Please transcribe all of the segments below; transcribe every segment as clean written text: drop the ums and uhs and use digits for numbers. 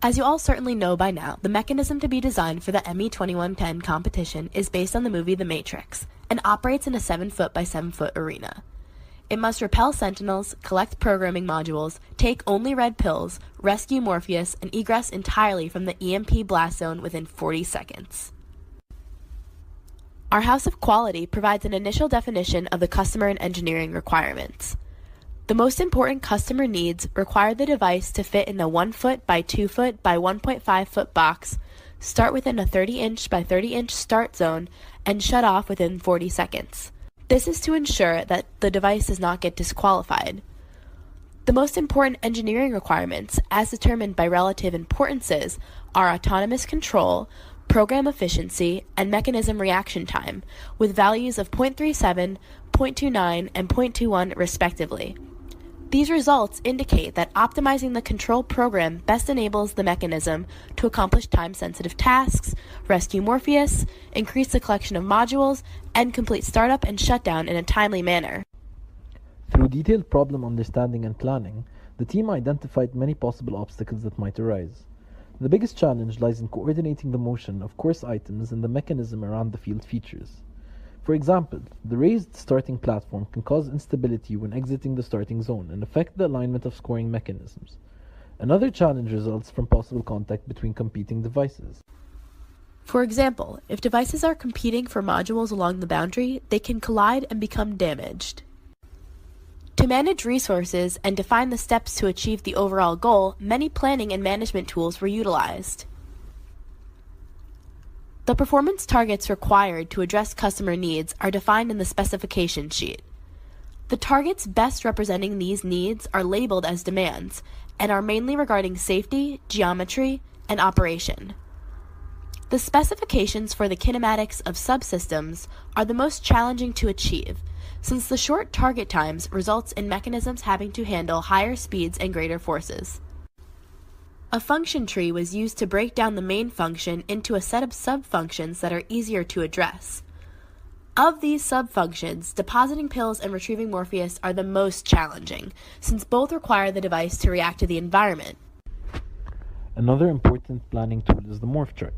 As you all certainly know by now, the mechanism to be designed for the ME2110 competition is based on the movie The Matrix and operates in a 7-foot by 7-foot arena. It must repel sentinels, collect programming modules, take only red pills, rescue Morpheus, and egress entirely from the EMP blast zone within 40 seconds. Our House of Quality provides an initial definition of the customer and engineering requirements. The most important customer needs require the device to fit in a 1-foot by 2-foot by 1.5-foot box, start within a 30-inch by 30-inch start zone, and shut off within 40 seconds. This is to ensure that the device does not get disqualified. The most important engineering requirements, as determined by relative importances, are autonomous control, program efficiency, and mechanism reaction time, with values of 0.37, 0.29, and 0.21 respectively. These results indicate that optimizing the control program best enables the mechanism to accomplish time-sensitive tasks, rescue Morpheus, increase the collection of modules, and complete startup and shutdown in a timely manner. Through detailed problem understanding and planning, the team identified many possible obstacles that might arise. The biggest challenge lies in coordinating the motion of course items and the mechanism around the field features. For example, the raised starting platform can cause instability when exiting the starting zone and affect the alignment of scoring mechanisms. Another challenge results from possible contact between competing devices. For example, if devices are competing for modules along the boundary, they can collide and become damaged. To manage resources and define the steps to achieve the overall goal, many planning and management tools were utilized. The performance targets required to address customer needs are defined in the specification sheet. The targets best representing these needs are labeled as demands and are mainly regarding safety, geometry, and operation. The specifications for the kinematics of subsystems are the most challenging to achieve, since the short target times results in mechanisms having to handle higher speeds and greater forces. A function tree was used to break down the main function into a set of sub-functions that are easier to address. Of these sub-functions, depositing pills and retrieving Morpheus are the most challenging, since both require the device to react to the environment. Another important planning tool is the morph chart.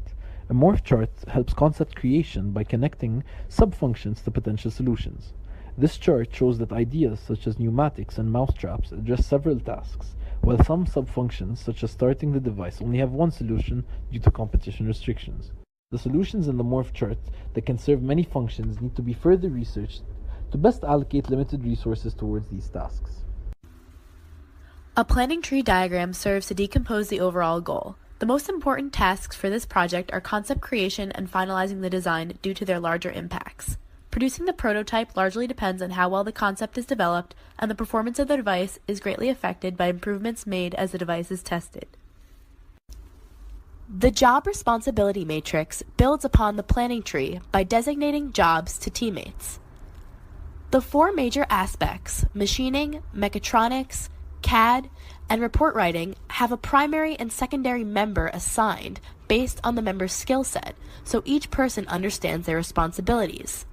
A morph chart helps concept creation by connecting sub-functions to potential solutions. This chart shows that ideas such as pneumatics and mousetraps address several tasks, while some sub-functions, such as starting the device, only have one solution due to competition restrictions. The solutions in the morph chart that can serve many functions need to be further researched to best allocate limited resources towards these tasks. A planning tree diagram serves to decompose the overall goal. The most important tasks for this project are concept creation and finalizing the design due to their larger impacts. Producing the prototype largely depends on how well the concept is developed, and the performance of the device is greatly affected by improvements made as the device is tested. The job responsibility matrix builds upon the planning tree by designating jobs to teammates. The four major aspects, machining, mechatronics, CAD, and report writing, have a primary and secondary member assigned based on the member's skill set, so each person understands their responsibilities.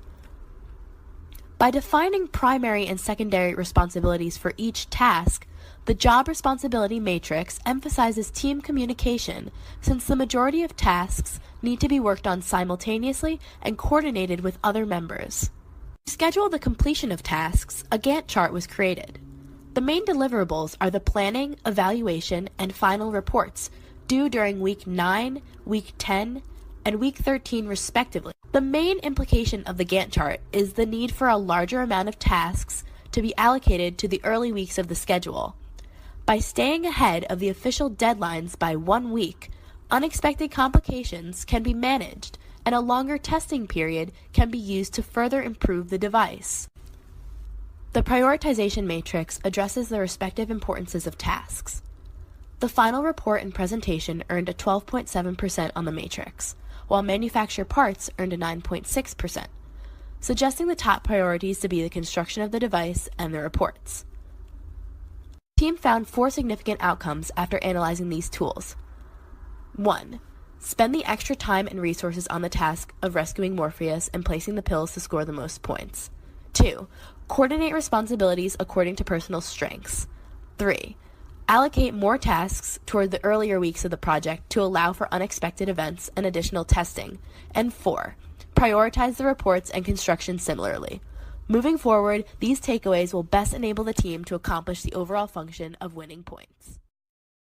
By defining primary and secondary responsibilities for each task, the job responsibility matrix emphasizes team communication, since the majority of tasks need to be worked on simultaneously and coordinated with other members. To schedule the completion of tasks, a Gantt chart was created. The main deliverables are the planning, evaluation, and final reports, due during week 9, week 10, and week 13 respectively. The main implication of the Gantt chart is the need for a larger amount of tasks to be allocated to the early weeks of the schedule. By staying ahead of the official deadlines by 1 week, unexpected complications can be managed, and a longer testing period can be used to further improve the device. The prioritization matrix addresses the respective importances of tasks. The final report and presentation earned a 12.7% on the matrix, while manufacture parts earned a 9.6%, suggesting the top priorities to be the construction of the device and the reports. The team found 4 significant outcomes after analyzing these tools. 1. Spend the extra time and resources on the task of rescuing Morpheus and placing the pills to score the most points. 2. Coordinate responsibilities according to personal strengths. 3. Allocate more tasks to toward the earlier weeks of the project to allow for unexpected events and additional testing. And 4, prioritize the reports and construction similarly. Moving forward, these takeaways will best enable the team to accomplish the overall function of winning points.